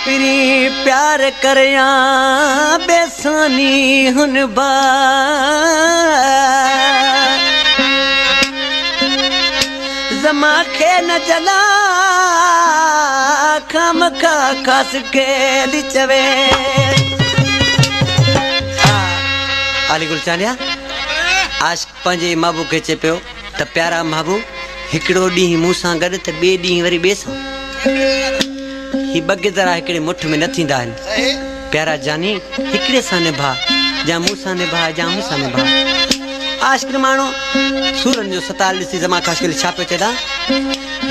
पिरी प्यार करया बेसानी हुन बा जमा खे न जला खम खा खस के चवे अली गुलचानिया आज पंजे महबूब के चे पियो त प्यारा महबूब हिकड़ो डी मूसा गड त बे डी वरी बेसा ही बगे जरा हिकड़े मुठ में न थींदा आहिनि प्यारा जानी हिकड़े सां निभा जा मूसा निभा जा मूसा निभा आशिक मानो सूरन जो 47 जमा खास के छा पे चेदा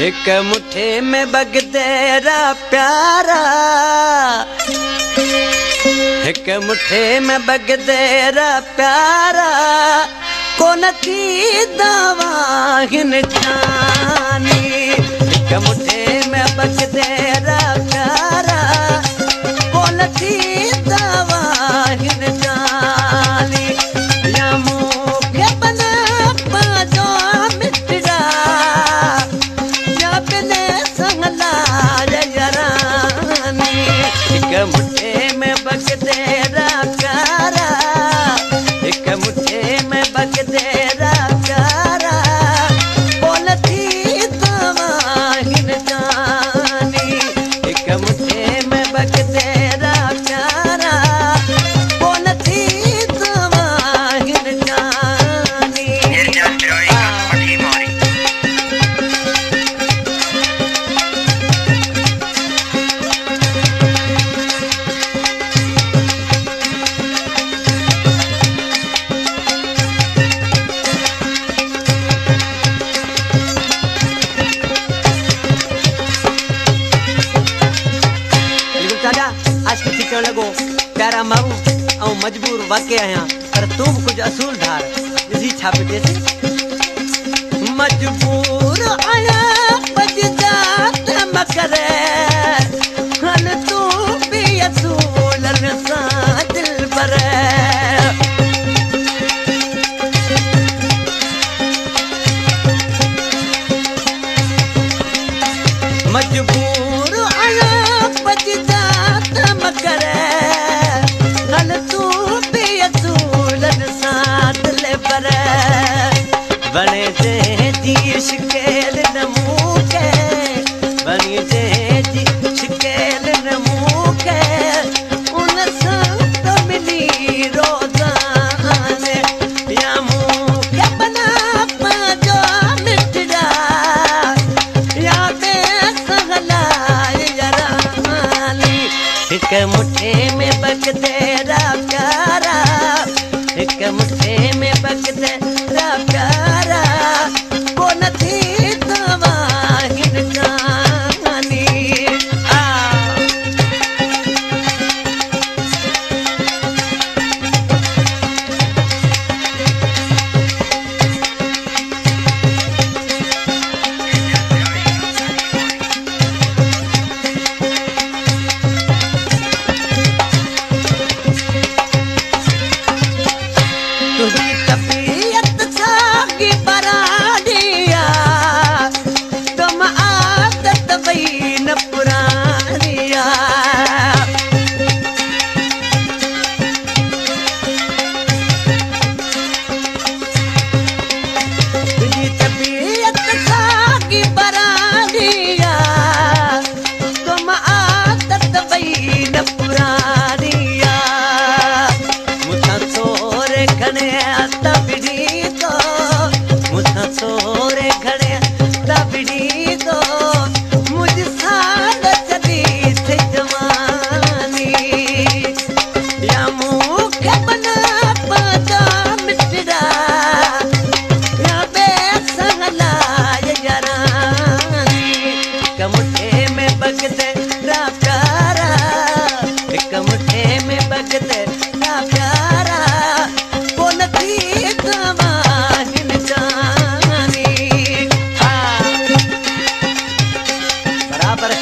एक मुठे में बग तेरा प्यारा एक मुठे में बग तेरा प्यारा कोन थी दवा हिन जानी एक मुठे में बग तेरा प्यारा कोन थी दवा हिन जानी या मुखे बना पाजो मिटरा या बिने संगला जरानी एक मुठे में बग तेरा प्यारा एक मुठे में बग तेरा प्यारा बोल थी दवा हिन जानी एक मुठे में बग तेरा प्यारा बोल थी दवा हिन जानी आज किसी चवण लगो प्यारा माऊ ऐं मजबूर वाके आहियां पर तूं बि कुझु असूल धार ॾिसी छा पई थिएसि मजबूर आहियां भॼदा त मकर हल तूं बि असूलनि सां दिलबर मजबूर आहियां भॼदा मकर हल तूं बि असूलनि सां दिलबर बणे जंहिंजी शिकेल न मूंखे बणी जंहिंजी शिकेल न मूंखे उन सां त मिली रोज़ाने या मूंखे बना पांजो मिटरा या बेसगला जरानी एक मुठे में बग तेरा प्यारा एक मुठे में बग तेरा प्यारा कोन थी दवा हिन जानी तुझी तबीयत सागी बराडिया तुम आदत वही न पुरानिया तुझी तबीयत सागी बराडिया तुम आदत वही न पुरानिया मुझा सोरे घणे तबड़ी तो मुझा सोरे घणे तबड़ी तो मुझ साल चली थे जवानी या मूंखे बना पाजा मिटरा या बेसगला जरानी एक मुठे में बग तेरा प्यारा एक मुठे में बग तेरा प्यारा कोन थी दवा हिन जानी बराबर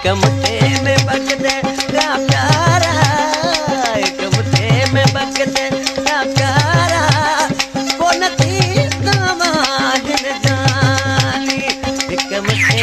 हिक मुठे में बगदे का प्यारा, हिक मुठे में बगदे का प्यारा, कोन थी तमाम दिन जानी, हिक मुठे